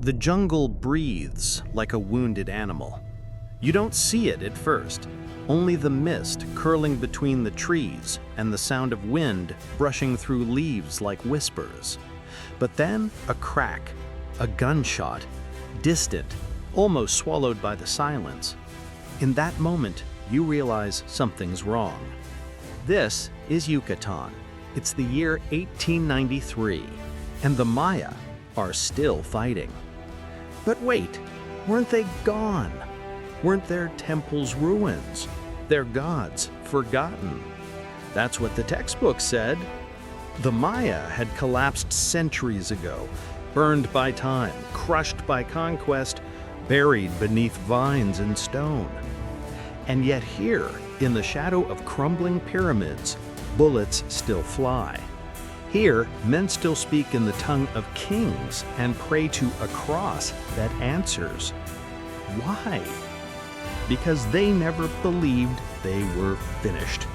The jungle breathes like a wounded animal. You don't see it at first, only the mist curling between the trees and the sound of wind brushing through leaves like whispers. But then a crack, a gunshot, distant, almost swallowed by the silence. In that moment, you realize something's wrong. This is Yucatán. It's the year 1893, and the Maya are still fighting. But wait, weren't they gone? Weren't their temples ruins? Their gods forgotten? That's what the textbook said. The Maya had collapsed centuries ago, burned by time, crushed by conquest, buried beneath vines and stone. And yet here, in the shadow of crumbling pyramids, bullets still fly. Here, men still speak in the tongue of kings and pray to a cross that answers. Why? Because they never believed they were finished.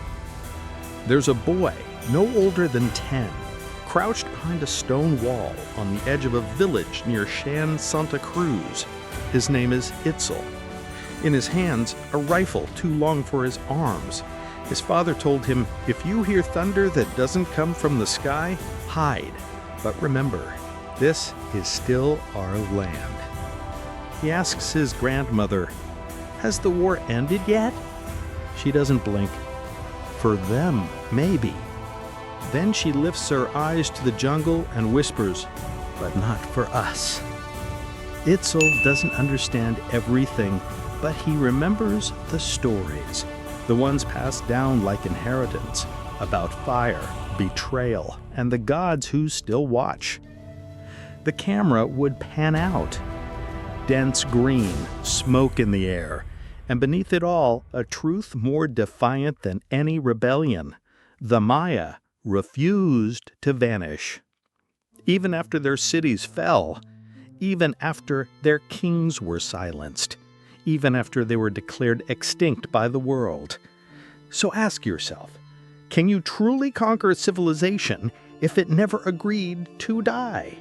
There's a boy, no older than 10, crouched behind a stone wall on the edge of a village near Chan Santa Cruz. His name is Itzel. In his hands, a rifle too long for his arms. His father told him, "If you hear thunder that doesn't come from the sky, hide. But remember, this is still our land." He asks his grandmother, "Has the war ended yet?" She doesn't blink. For them, maybe. Then she lifts her eyes to the jungle and whispers, "But not for us." Itzel doesn't understand everything, but he remembers the stories, the ones passed down like inheritance, about fire, betrayal, and the gods who still watch. The camera would pan out. Dense green, smoke in the air, and beneath it all, a truth more defiant than any rebellion. The Maya refused to vanish. Even after their cities fell, even after their kings were silenced, even after they were declared extinct by the world. So ask yourself, can you truly conquer civilization if it never agreed to die?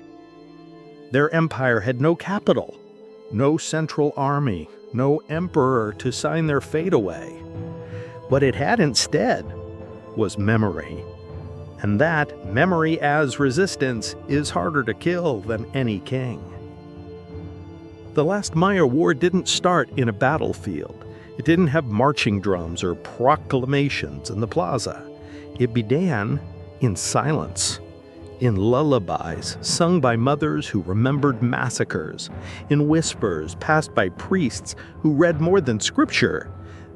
Their empire had no capital, no central army, no emperor to sign their fate away. What it had instead was memory. And that memory as resistance is harder to kill than any king. The last Maya war didn't start in a battlefield. It didn't have marching drums or proclamations in the plaza. It began in silence, in lullabies sung by mothers who remembered massacres, in whispers passed by priests who read more than scripture.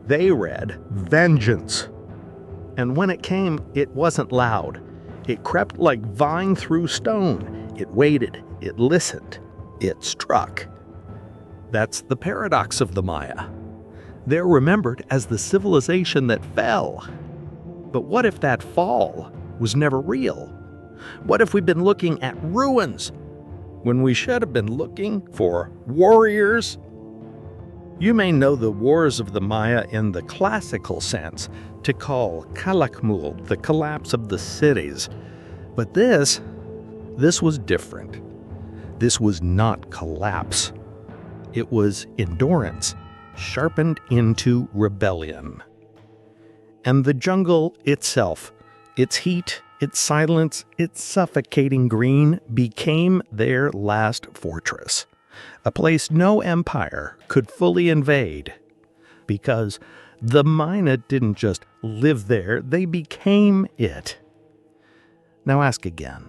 They read vengeance. And when it came, it wasn't loud. It crept like vine through stone. It waited, it listened, it struck. That's the paradox of the Maya. They're remembered as the civilization that fell. But what if that fall was never real? What if we've been looking at ruins when we should have been looking for warriors? You may know the wars of the Maya in the classical sense, Tikal, Calakmul, the collapse of the cities. But this was different. This was not collapse. It was endurance, sharpened into rebellion. And the jungle itself, its heat, its silence, its suffocating green, became their last fortress, a place no empire could fully invade. Because the Maya didn't just live there, they became it. Now ask again.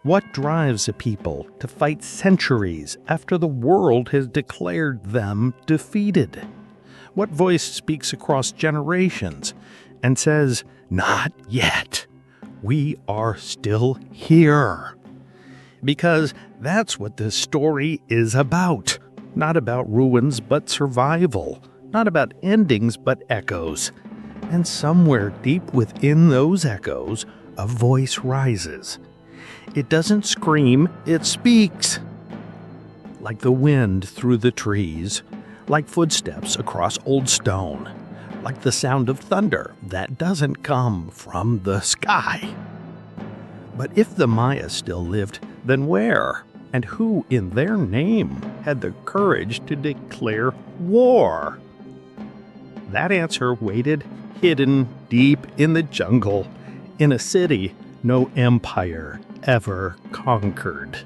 What drives a people to fight centuries after the world has declared them defeated? What voice speaks across generations and says, "Not yet. We are still here"? Because that's what this story is about. Not about ruins, but survival. Not about endings, but echoes. And somewhere deep within those echoes, a voice rises. It doesn't scream, it speaks. Like the wind through the trees, like footsteps across old stone, like the sound of thunder that doesn't come from the sky. But if the Maya still lived, then where? And who in their name had the courage to declare war? That answer waited hidden deep in the jungle, in a city no empire ever conquered.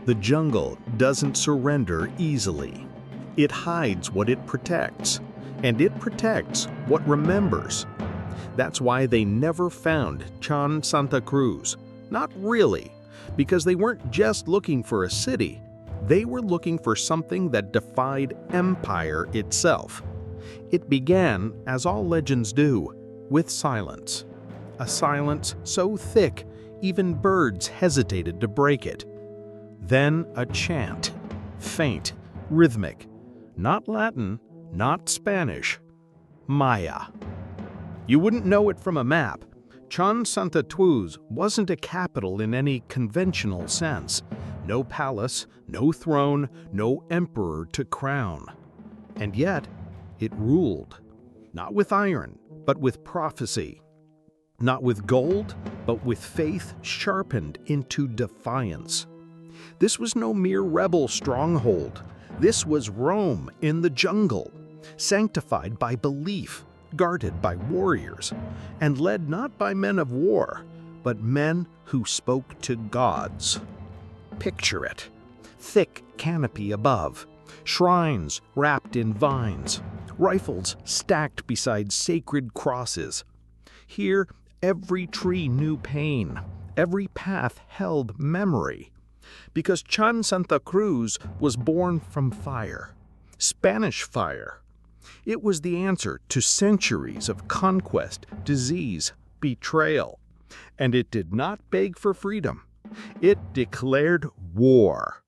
The jungle doesn't surrender easily. It hides what it protects, and it protects what remembers. That's why they never found Chan Santa Cruz. Not really, because they weren't just looking for a city. They were looking for something that defied empire itself. It began, as all legends do, with silence. A silence so thick, even birds hesitated to break it. Then a chant, faint, rhythmic, not Latin, not Spanish, Maya. You wouldn't know it from a map. Chan Santa Cruz wasn't a capital in any conventional sense. No palace, no throne, no emperor to crown. And yet, it ruled. Not with iron, but with prophecy. Not with gold, but with faith sharpened into defiance. This was no mere rebel stronghold. This was Rome in the jungle, sanctified by belief, guarded by warriors, and led not by men of war, but men who spoke to gods. Picture it. Thick canopy above, shrines wrapped in vines, rifles stacked beside sacred crosses. Here, every tree knew pain, every path held memory. Because Chan Santa Cruz was born from fire, Spanish fire. It was the answer to centuries of conquest, disease, betrayal. And it did not beg for freedom. It declared war.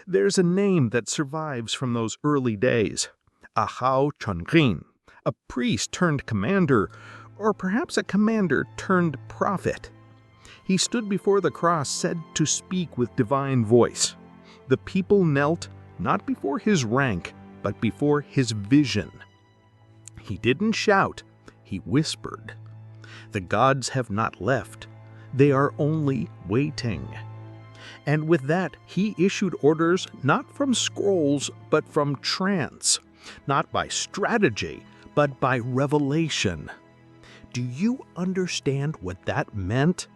There's a name that survives from those early days. Ahau Chongqing, a priest turned commander, or perhaps a commander turned prophet. He stood before the cross, said to speak with divine voice. The people knelt not before his rank, but before his vision. He didn't shout, he whispered. The gods have not left, they are only waiting. And with that, he issued orders not from scrolls, but from trance, not by strategy, but by revelation. Do you understand what that meant?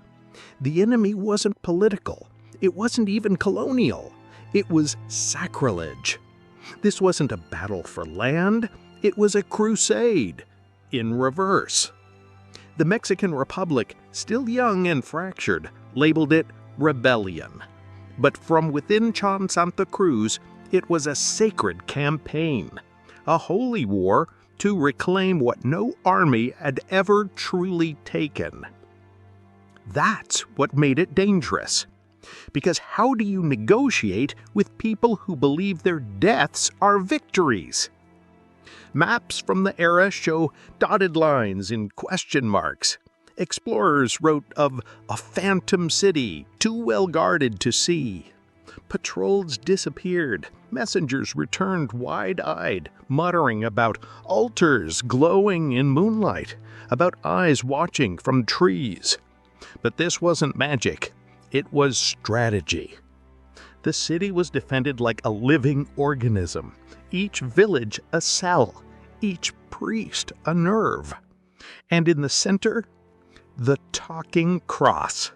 The enemy wasn't political. It wasn't even colonial. It was sacrilege. This wasn't a battle for land. It was a crusade in reverse. The Mexican Republic, still young and fractured, labeled it rebellion. But from within Chan Santa Cruz, it was a sacred campaign, a holy war to reclaim what no army had ever truly taken. That's what made it dangerous. Because how do you negotiate with people who believe their deaths are victories? Maps from the era show dotted lines and question marks. Explorers wrote of a phantom city too well guarded to see. Patrols disappeared. Messengers returned wide-eyed, muttering about altars glowing in moonlight, about eyes watching from trees. But this wasn't magic. It was strategy. The city was defended like a living organism, each village a cell, each priest a nerve. And in the center, the talking cross.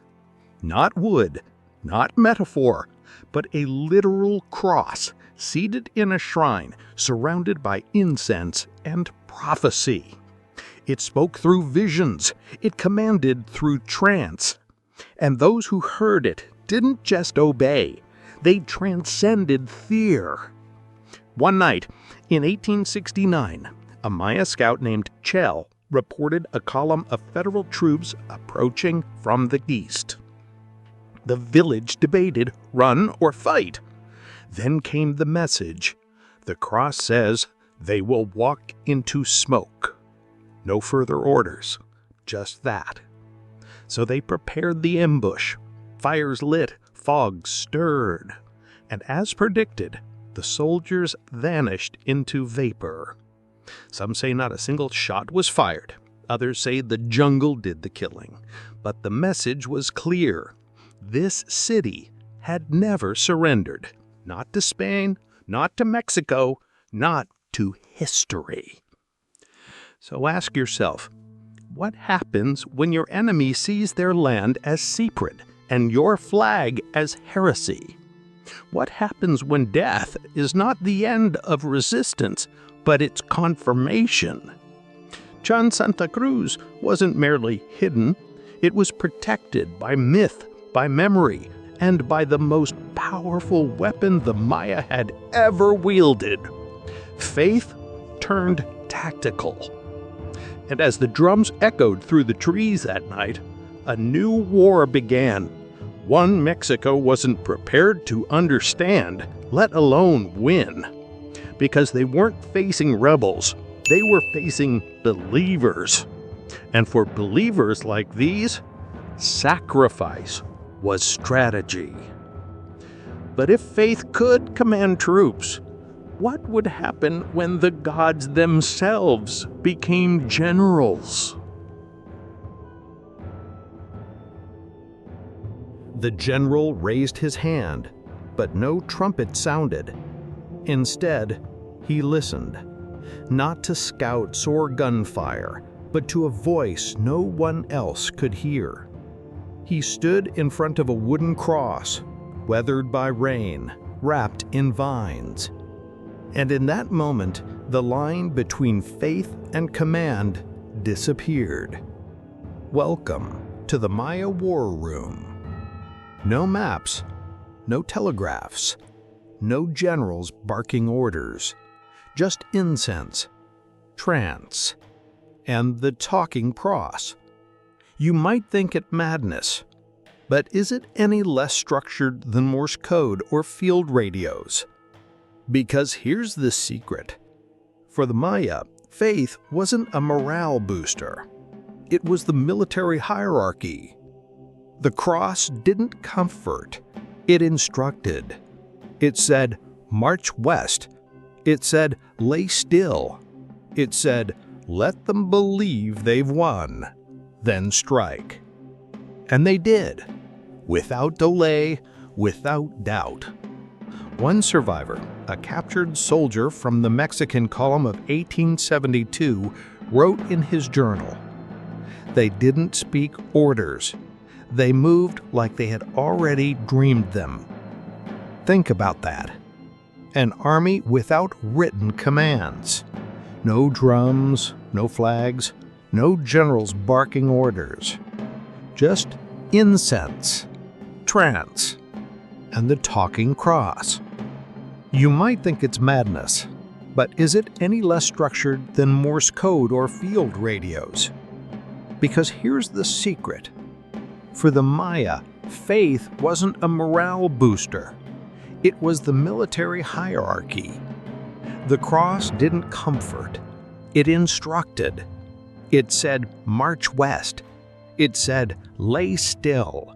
Not wood, not metaphor, but a literal cross seated in a shrine surrounded by incense and prophecy. It spoke through visions. It commanded through trance. And those who heard it didn't just obey. They transcended fear. One night, in 1869, a Maya scout named Chell reported a column of federal troops approaching from the east. The village debated run or fight. Then came the message. The cross says they will walk into smoke. No further orders, just that. So they prepared the ambush. Fires lit, fog stirred. And as predicted, the soldiers vanished into vapor. Some say not a single shot was fired. Others say the jungle did the killing. But the message was clear. This city had never surrendered. Not to Spain, not to Mexico, not to history. So ask yourself, what happens when your enemy sees their land as secret and your flag as heresy? What happens when death is not the end of resistance, but its confirmation? Chan Santa Cruz wasn't merely hidden. It was protected by myth, by memory, and by the most powerful weapon the Maya had ever wielded. Faith turned tactical. And as the drums echoed through the trees that night, a new war began. One Mexico wasn't prepared to understand, let alone win. Because they weren't facing rebels, they were facing believers. And for believers like these, sacrifice was strategy. But if faith could command troops, what would happen when the gods themselves became generals? The general raised his hand, but no trumpet sounded. Instead, he listened, not to scouts or gunfire, but to a voice no one else could hear. He stood in front of a wooden cross, weathered by rain, wrapped in vines. And in that moment, the line between faith and command disappeared. Welcome to the Maya War Room. No maps, no telegraphs, no generals barking orders, just incense, trance, and the talking cross. You might think it madness, but is it any less structured than Morse code or field radios? Because here's the secret. For the Maya, faith wasn't a morale booster. It was the military hierarchy. The cross didn't comfort. It instructed. It said, march west. It said, lay still. It said, let them believe they've won, then strike. And they did, without delay, without doubt. One survivor, a captured soldier from the Mexican column of 1872, wrote in his journal, "They didn't speak orders. They moved like they had already dreamed them." Think about that. An army without written commands. No drums, no flags, no generals barking orders. Just incense, trance, and the talking cross. You might think it's madness, but is it any less structured than Morse code or field radios? Because here's the secret. For the Maya, faith wasn't a morale booster. It was the military hierarchy. The cross didn't comfort. It instructed. It said, march west. It said, lay still.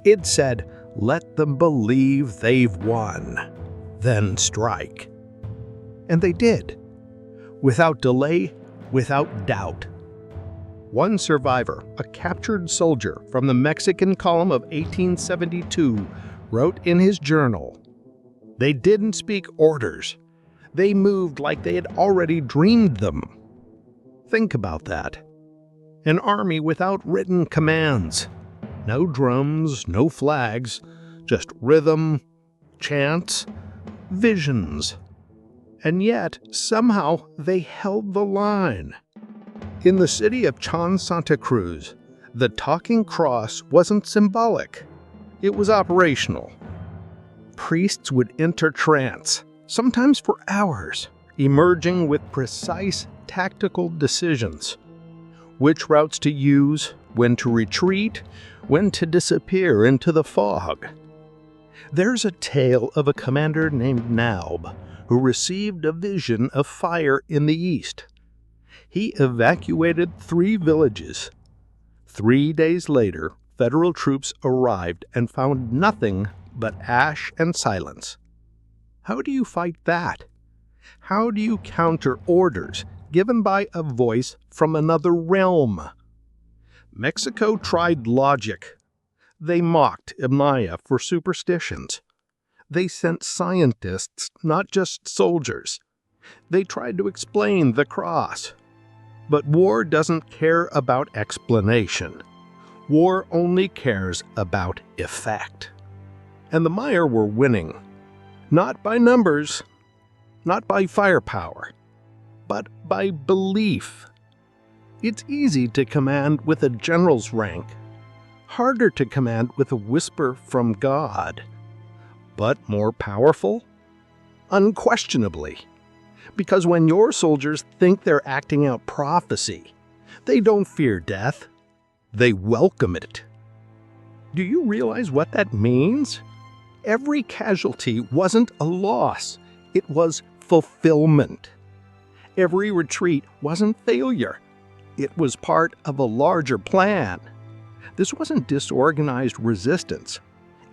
It said, let them believe they've won, then strike. And they did, without delay, without doubt. One survivor, a captured soldier from the Mexican column of 1872, wrote in his journal, "They didn't speak orders. They moved like they had already dreamed them." Think about that. An army without written commands. No drums, no flags, just rhythm, chants, visions. And yet, somehow, they held the line. In the city of Chan Santa Cruz, the talking cross wasn't symbolic. It was operational. Priests would enter trance, sometimes for hours, emerging with precise tactical decisions. Which routes to use, when to retreat, when to disappear into the fog. There's a tale of a commander named Naub who received a vision of fire in the east. He evacuated 3 villages. 3 days later, federal troops arrived and found nothing but ash and silence. How do you fight that? How do you counter orders given by a voice from another realm. Mexico tried logic. They mocked Maya for superstitions. They sent scientists, not just soldiers. They tried to explain the cross. But war doesn't care about explanation. War only cares about effect. And the Maya were winning. Not by numbers, not by firepower, but by belief. It's easy to command with a general's rank, harder to command with a whisper from God. But more powerful? Unquestionably. Because when your soldiers think they're acting out prophecy, they don't fear death. They welcome it. Do you realize what that means? Every casualty wasn't a loss. It was fulfillment. Every retreat wasn't failure. It was part of a larger plan. This wasn't disorganized resistance.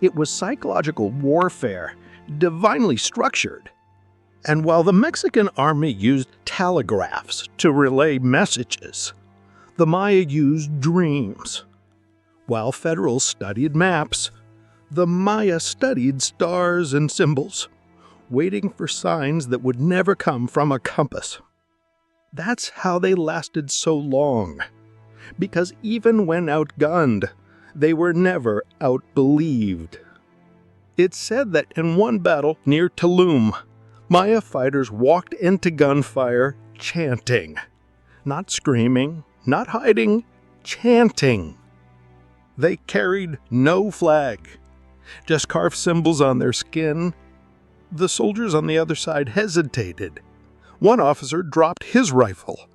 It was psychological warfare, divinely structured. And while the Mexican army used telegraphs to relay messages, the Maya used dreams. While Federals studied maps, the Maya studied stars and symbols, waiting for signs that would never come from a compass. That's how they lasted so long, because even when outgunned, they were never outbelieved. It's said that in one battle near Tulum, Maya fighters walked into gunfire chanting. Not screaming, not hiding, chanting. They carried no flag, just carved symbols on their skin. The soldiers on the other side hesitated. One officer dropped his rifle.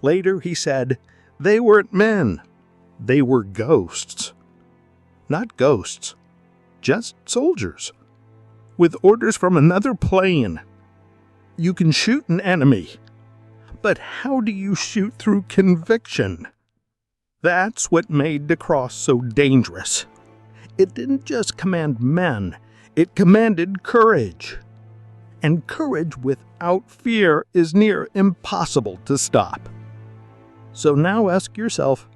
Later he said, they weren't men, they were ghosts. Not ghosts, just soldiers, with orders from another plane. You can shoot an enemy, but how do you shoot through conviction? That's what made the cross so dangerous. It didn't just command men, it commanded courage. And courage without fear is near impossible to stop. So now ask yourself,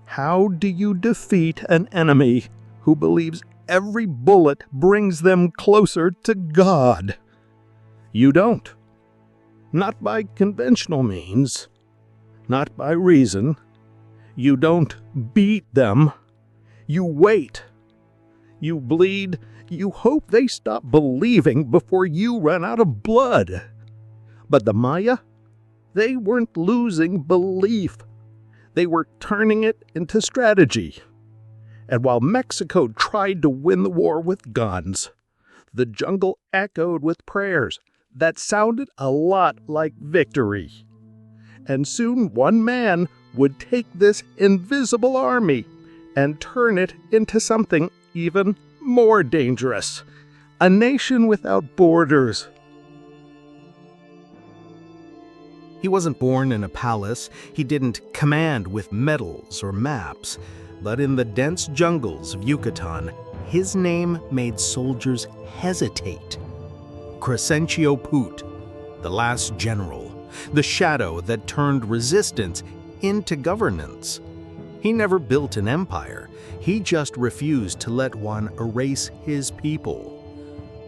how do you defeat an enemy who believes every bullet brings them closer to God? You don't. Not by conventional means, not by reason. You don't beat them. You wait. You bleed. You hope they stop believing before you run out of blood. But the Maya, they weren't losing belief. They were turning it into strategy. And while Mexico tried to win the war with guns, the jungle echoed with prayers that sounded a lot like victory. And soon one man would take this invisible army and turn it into something even more dangerous. A nation without borders. He wasn't born in a palace. He didn't command with medals or maps. But in the dense jungles of Yucatán, his name made soldiers hesitate. Crescencio Poot, the last general, the shadow that turned resistance into governance. He never built an empire. He just refused to let one erase his people.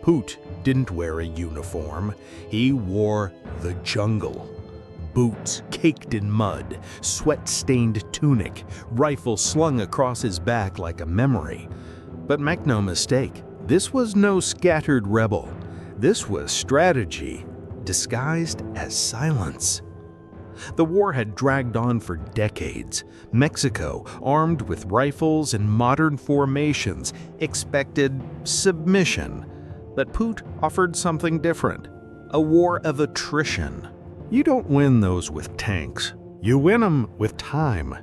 Poot didn't wear a uniform. He wore the jungle. Boots caked in mud, sweat-stained tunic, rifle slung across his back like a memory. But make no mistake, this was no scattered rebel. This was strategy, disguised as silence. The war had dragged on for decades. Mexico, armed with rifles and modern formations, expected submission. But Poot offered something different, a war of attrition. You don't win those with tanks. You win them with time.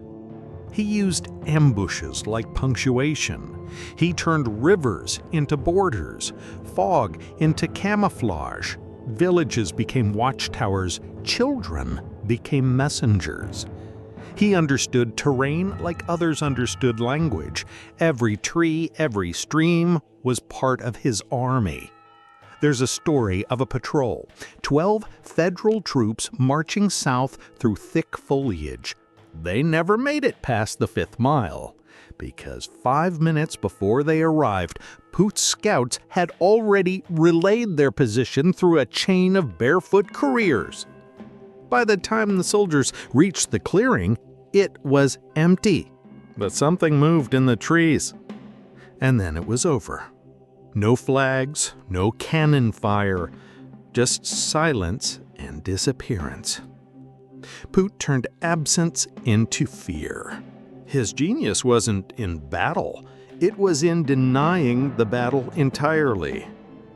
He used ambushes like punctuation. He turned rivers into borders, fog into camouflage. Villages became watchtowers. Children became messengers. He understood terrain like others understood language. Every tree, every stream was part of his army. There's a story of a patrol, 12 federal troops marching south through thick foliage. They never made it past the 5th mile, because 5 minutes before they arrived, Poot's scouts had already relayed their position through a chain of barefoot couriers. By the time the soldiers reached the clearing, it was empty. But something moved in the trees. And then it was over. No flags, no cannon fire, just silence and disappearance. Poot turned absence into fear. His genius wasn't in battle. It was in denying the battle entirely.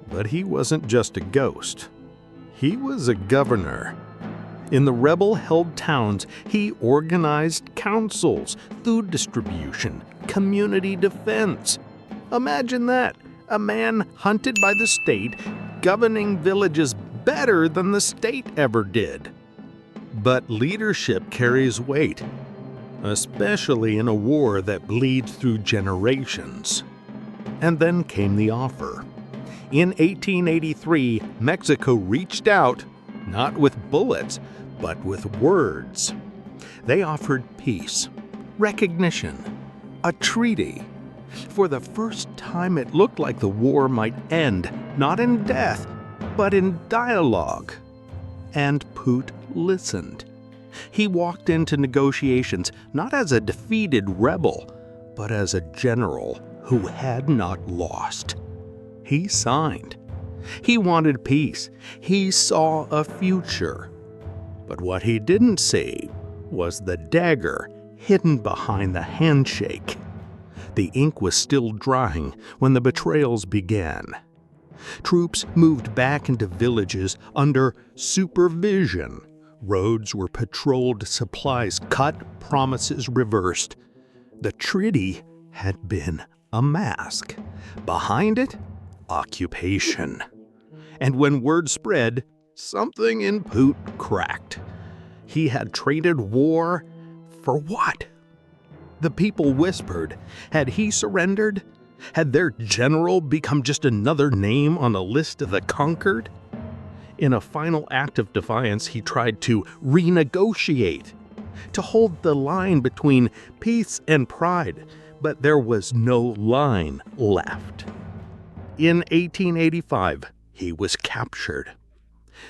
But he wasn't just a ghost. He was a governor. In the rebel-held towns, he organized councils, food distribution, community defense. Imagine that, a man hunted by the state, governing villages better than the state ever did. But leadership carries weight, especially in a war that bleeds through generations. And then came the offer. In 1883, Mexico reached out, not with bullets, but with words. They offered peace, recognition, a treaty. For the first time, it looked like the war might end, not in death, but in dialogue. And Poot listened. He walked into negotiations not as a defeated rebel, but as a general who had not lost. He signed. He wanted peace. He saw a future. But what he didn't see was the dagger hidden behind the handshake. The ink was still drying when the betrayals began. Troops moved back into villages under supervision. Roads were patrolled, supplies cut, promises reversed. The treaty had been a mask. Behind it, occupation. And when word spread, something in Poot cracked. He had traded war for what? The people whispered. Had he surrendered? Had their general become just another name on a list of the conquered? In a final act of defiance, he tried to renegotiate, to hold the line between peace and pride, but there was no line left. In 1885, he was captured.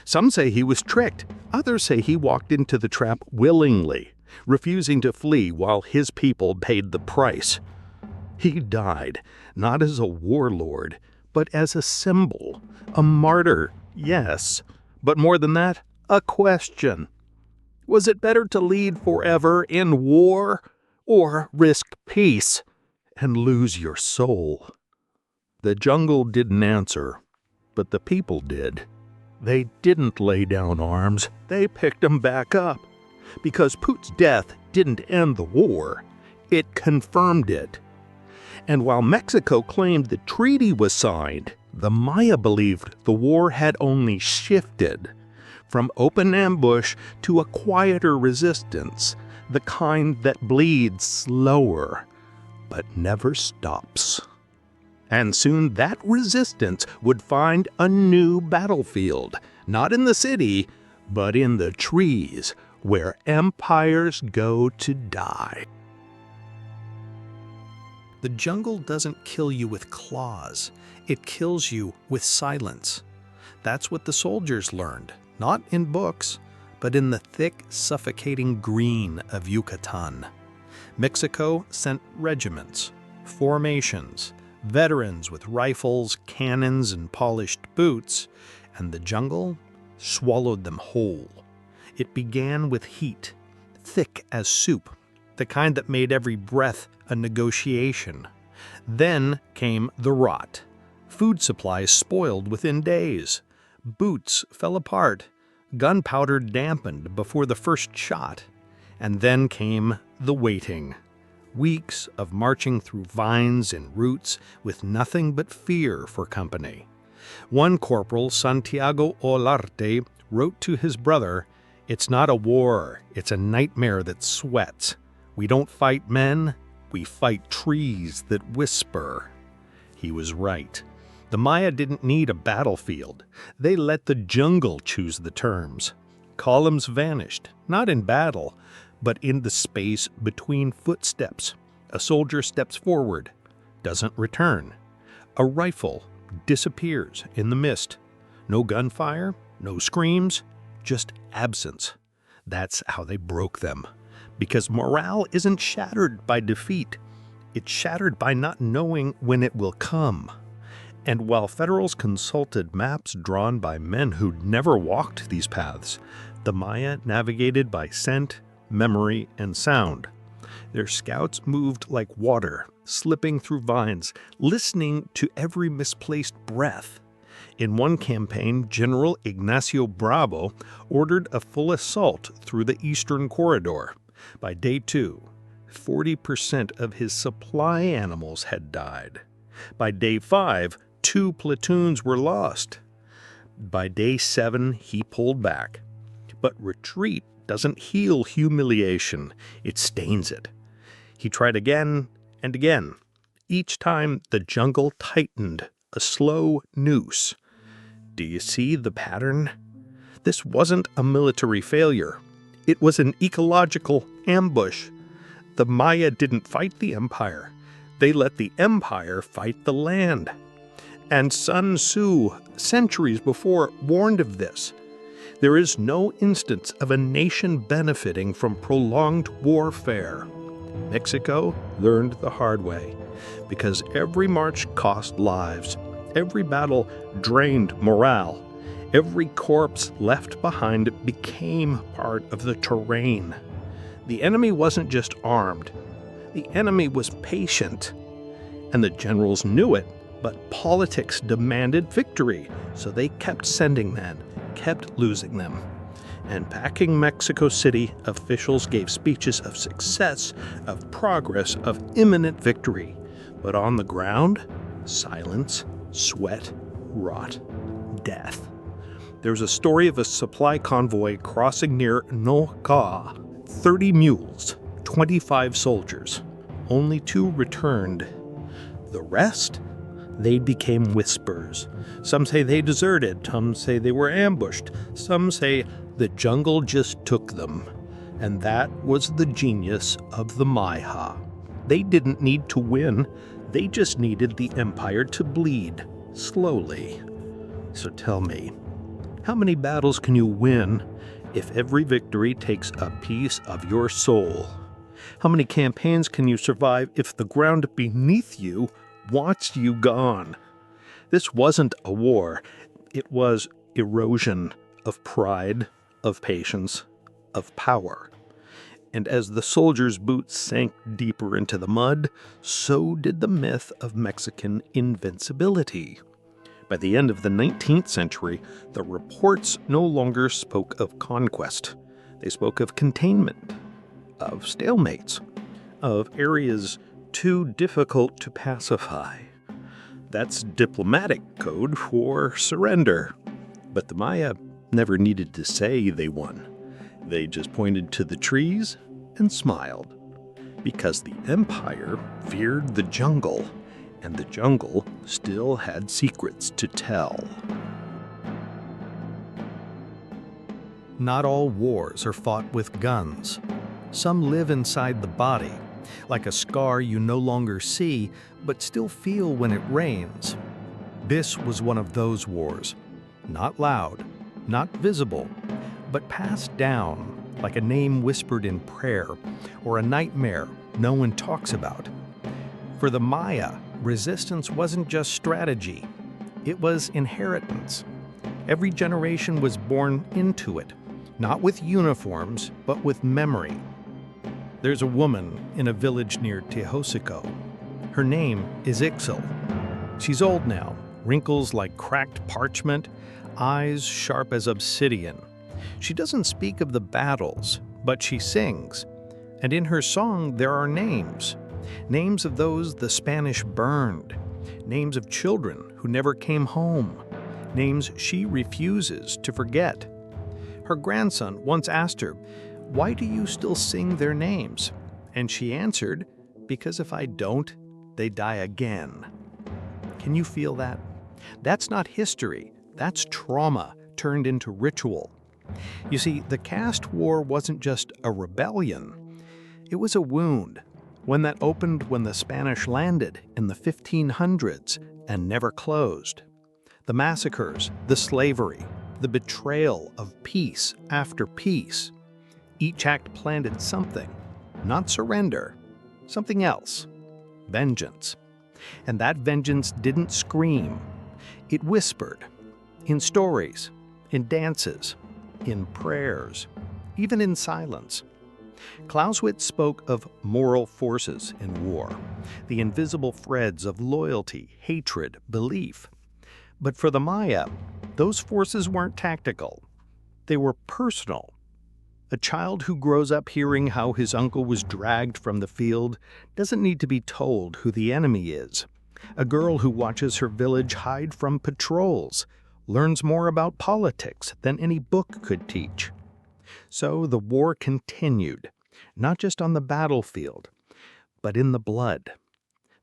Some say he was tricked. Others say he walked into the trap willingly, refusing to flee while his people paid the price. He died, not as a warlord, but as a symbol, a martyr, yes, but more than that, a question. Was it better to lead forever in war, or risk peace and lose your soul? The jungle didn't answer, but the people did. They didn't lay down arms, they picked them back up. Because Poot's death didn't end the war, it confirmed it. And while Mexico claimed the treaty was signed, the Maya believed the war had only shifted from open ambush to a quieter resistance, the kind that bleeds slower, but never stops. And soon that resistance would find a new battlefield, not in the city, but in the trees, where empires go to die. The jungle doesn't kill you with claws. It kills you with silence. That's what the soldiers learned, not in books, but in the thick, suffocating green of Yucatán. Mexico sent regiments, formations, veterans with rifles, cannons, and polished boots, and the jungle swallowed them whole. It began with heat, thick as soup, the kind that made every breath a negotiation. Then came the rot. Food supplies spoiled within days. Boots fell apart. Gunpowder dampened before the first shot. And then came the waiting. Weeks of marching through vines and roots with nothing but fear for company. One corporal, Santiago Olarte, wrote to his brother, "It's not a war, it's a nightmare that sweats. We don't fight men, we fight trees that whisper." He was right. The Maya didn't need a battlefield. They let the jungle choose the terms. Columns vanished, not in battle, but in the space between footsteps. A soldier steps forward, doesn't return. A rifle disappears in the mist. No gunfire, no screams, just absence. That's how they broke them. Because morale isn't shattered by defeat. It's shattered by not knowing when it will come. And while Federals consulted maps drawn by men who'd never walked these paths, the Maya navigated by scent, memory, and sound. Their scouts moved like water, slipping through vines, listening to every misplaced breath. In one campaign, General Ignacio Bravo ordered a full assault through the eastern corridor. By day 2, 40% of his supply animals had died. By day 5, 2 platoons were lost. By day 7, he pulled back. But retreat doesn't heal humiliation, it stains it. He tried again and again. Each time, the jungle tightened, a slow noose. Do you see the pattern? This wasn't a military failure. It was an ecological ambush. The Maya didn't fight the empire. They let the empire fight the land. And Sun Tzu, centuries before, warned of this. There is no instance of a nation benefiting from prolonged warfare. Mexico learned the hard way, because every march cost lives, every battle drained morale, every corpse left behind became part of the terrain. The enemy wasn't just armed, the enemy was patient. And the generals knew it, but politics demanded victory, so they kept sending men, kept losing them. And packing Mexico City, officials gave speeches of success, of progress, of imminent victory. But on the ground, silence, sweat, rot, death. There's a story of a supply convoy crossing near Noka. 30 mules, 25 soldiers. Only 2 returned. The rest? They became whispers. Some say they deserted, some say they were ambushed, some say the jungle just took them. And that was the genius of the Maya. They didn't need to win, they just needed the empire to bleed, slowly. So tell me, how many battles can you win if every victory takes a piece of your soul? How many campaigns can you survive if the ground beneath you wants you gone? This wasn't a war. It was erosion of pride, of patience, of power. And as the soldiers' boots sank deeper into the mud, so did the myth of Mexican invincibility. By the end of the 19th century, the reports no longer spoke of conquest. They spoke of containment, of stalemates, of areas too difficult to pacify. That's diplomatic code for surrender. But the Maya never needed to say they won. They just pointed to the trees and smiled. Because the empire feared the jungle, and the jungle still had secrets to tell. Not all wars are fought with guns. Some live inside the body, like a scar you no longer see, but still feel when it rains. This was one of those wars. Not loud, not visible, but passed down, like a name whispered in prayer, or a nightmare no one talks about. For the Maya, resistance wasn't just strategy, it was inheritance. Every generation was born into it, not with uniforms, but with memory. There's a woman in a village near Tehosico. Her name is Ixil. She's old now, wrinkles like cracked parchment, eyes sharp as obsidian. She doesn't speak of the battles, but she sings. And in her song there are names. Names of those the Spanish burned. Names of children who never came home. Names she refuses to forget. Her grandson once asked her, "Why do you still sing their names?" And she answered, "Because if I don't, they die again." Can you feel that? That's not history, that's trauma turned into ritual. You see, the caste war wasn't just a rebellion, it was a wound, one that opened when the Spanish landed in the 1500s and never closed. The massacres, the slavery, the betrayal of peace after peace. Each act planted something, not surrender, something else, vengeance. And that vengeance didn't scream. It whispered, in stories, in dances, in prayers, even in silence. Clausewitz spoke of moral forces in war, the invisible threads of loyalty, hatred, belief. But for the Maya, those forces weren't tactical. They were personal. A child who grows up hearing how his uncle was dragged from the field doesn't need to be told who the enemy is. A girl who watches her village hide from patrols learns more about politics than any book could teach. So the war continued, not just on the battlefield, but in the blood.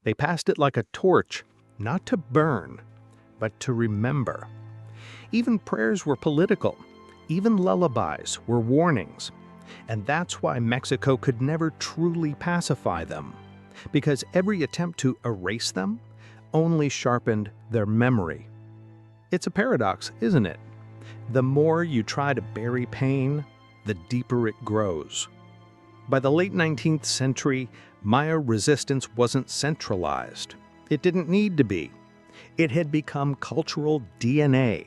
They passed it like a torch, not to burn, but to remember. Even prayers were political. Even lullabies were warnings. And that's why Mexico could never truly pacify them, because every attempt to erase them only sharpened their memory. It's a paradox, isn't it? The more you try to bury pain, the deeper it grows. By the late 19th century, Maya resistance wasn't centralized. It didn't need to be. It had become cultural DNA.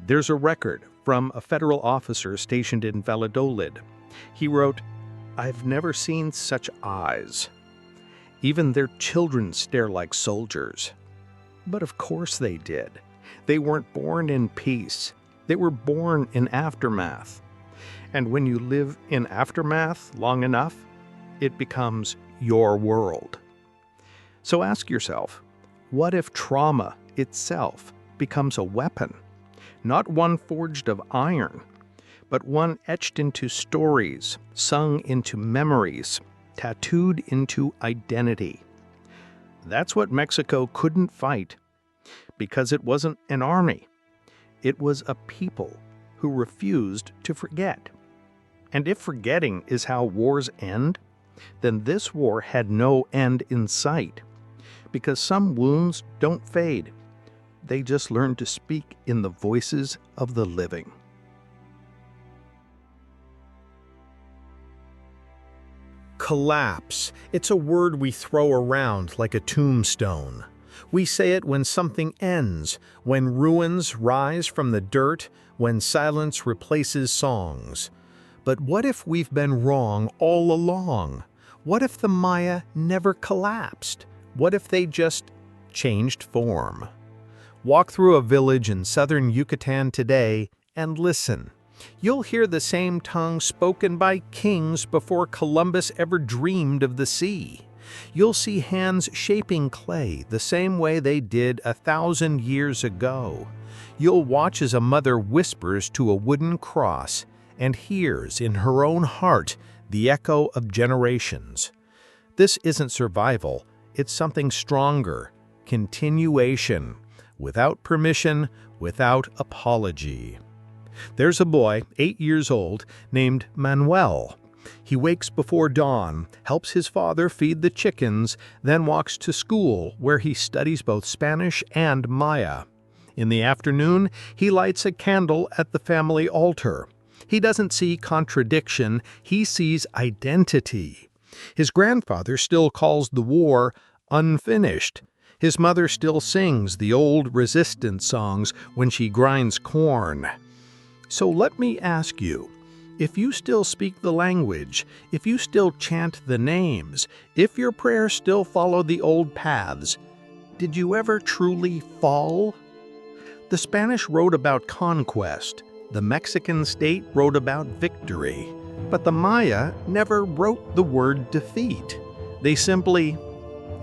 There's a record from a federal officer stationed in Valladolid. He wrote, "I've never seen such eyes. Even their children stare like soldiers." But of course they did. They weren't born in peace. They were born in aftermath. And when you live in aftermath long enough, it becomes your world. So ask yourself, what if trauma itself becomes a weapon? Not one forged of iron, but one etched into stories, sung into memories, tattooed into identity. That's what Mexico couldn't fight, because it wasn't an army. It was a people who refused to forget. And if forgetting is how wars end, then this war had no end in sight, because some wounds don't fade. They just learn to speak in the voices of the living. Collapse. It's a word we throw around like a tombstone. We say it when something ends, when ruins rise from the dirt, when silence replaces songs. But what if we've been wrong all along? What if the Maya never collapsed? What if they just changed form? Walk through a village in southern Yucatán today and listen. You'll hear the same tongue spoken by kings before Columbus ever dreamed of the sea. You'll see hands shaping clay the same way they did 1,000 years ago. You'll watch as a mother whispers to a wooden cross and hears in her own heart the echo of generations. This isn't survival, it's something stronger, continuation, without permission, without apology. There's a boy, 8 years old, named Manuel. He wakes before dawn, helps his father feed the chickens, then walks to school where he studies both Spanish and Maya. In the afternoon, he lights a candle at the family altar. He doesn't see contradiction, he sees identity. His grandfather still calls the war unfinished. His mother still sings the old resistance songs when she grinds corn. So let me ask you, if you still speak the language, if you still chant the names, if your prayers still follow the old paths, did you ever truly fall? The Spanish wrote about conquest. The Mexican state wrote about victory. But the Maya never wrote the word defeat. They simply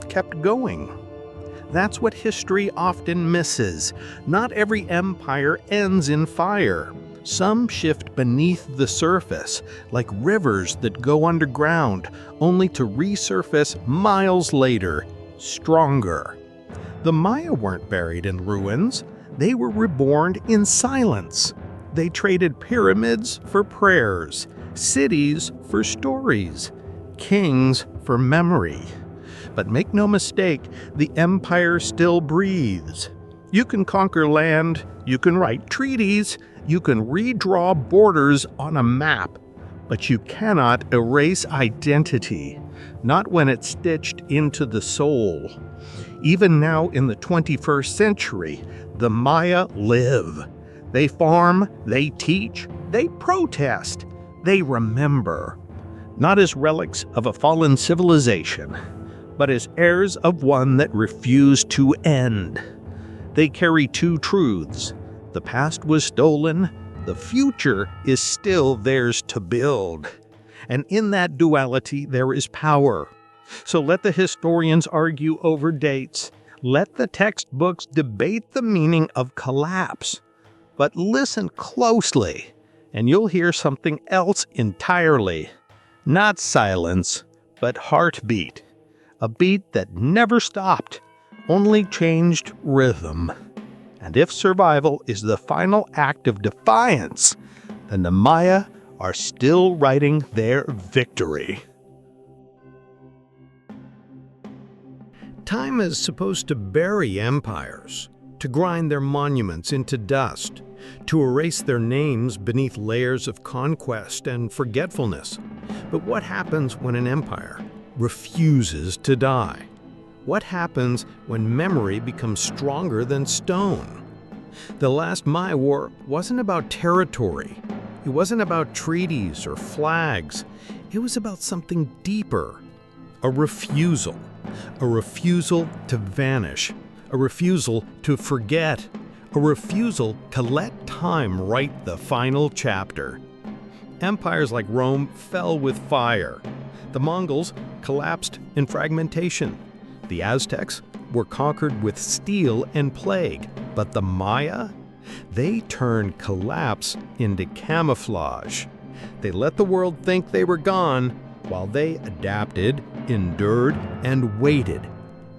kept going. That's what history often misses. Not every empire ends in fire. Some shift beneath the surface, like rivers that go underground, only to resurface miles later, stronger. The Maya weren't buried in ruins. They were reborn in silence. They traded pyramids for prayers, cities for stories, kings for memory. But make no mistake, the empire still breathes. You can conquer land, you can write treaties, you can redraw borders on a map, but you cannot erase identity, not when it's stitched into the soul. Even now in the 21st century, the Maya live. They farm, they teach, they protest, they remember. Not as relics of a fallen civilization, but as heirs of one that refused to end. They carry two truths. The past was stolen, the future is still theirs to build. And in that duality there is power. So let the historians argue over dates. Let the textbooks debate the meaning of collapse. But listen closely, and you'll hear something else entirely. Not silence, but heartbeat. A beat that never stopped, only changed rhythm. And if survival is the final act of defiance, then the Maya are still writing their victory. Time is supposed to bury empires, to grind their monuments into dust, to erase their names beneath layers of conquest and forgetfulness. But what happens when an empire refuses to die? What happens when memory becomes stronger than stone? The last Maya War wasn't about territory. It wasn't about treaties or flags. It was about something deeper. A refusal to vanish, a refusal to forget, a refusal to let time write the final chapter. Empires like Rome fell with fire. The Mongols collapsed in fragmentation. The Aztecs were conquered with steel and plague. But the Maya? They turned collapse into camouflage. They let the world think they were gone, while they adapted, endured, and waited.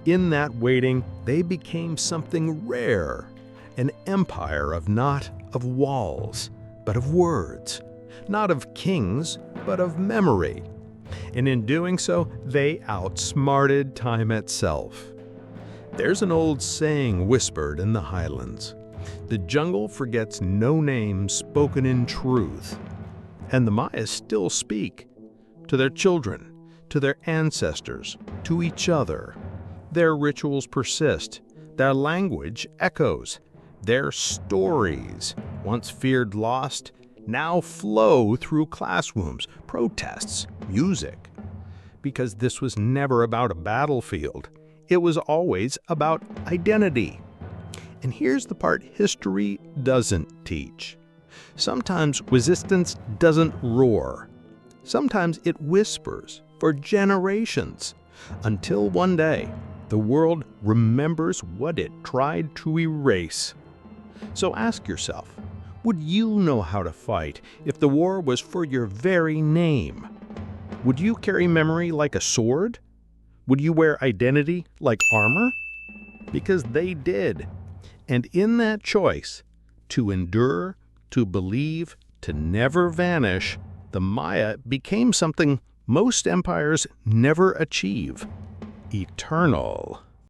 In that waiting, they became something rare, an empire of not of walls, but of words, not of kings, but of memory. And in doing so, they outsmarted time itself. There's an old saying whispered in the highlands. The jungle forgets no name spoken in truth. And the Maya still speak. To their children, to their ancestors, to each other. Their rituals persist. Their language echoes. Their stories, once feared lost, now flow through classrooms, protests, music. Because this was never about a battlefield. It was always about identity. And here's the part history doesn't teach. Sometimes resistance doesn't roar. Sometimes it whispers for generations, until one day the world remembers what it tried to erase. So ask yourself, would you know how to fight if the war was for your very name? Would you carry memory like a sword? Would you wear identity like armor? Because they did. And in that choice, to endure, to believe, to never vanish, the Maya became something most empires never achieve: eternal.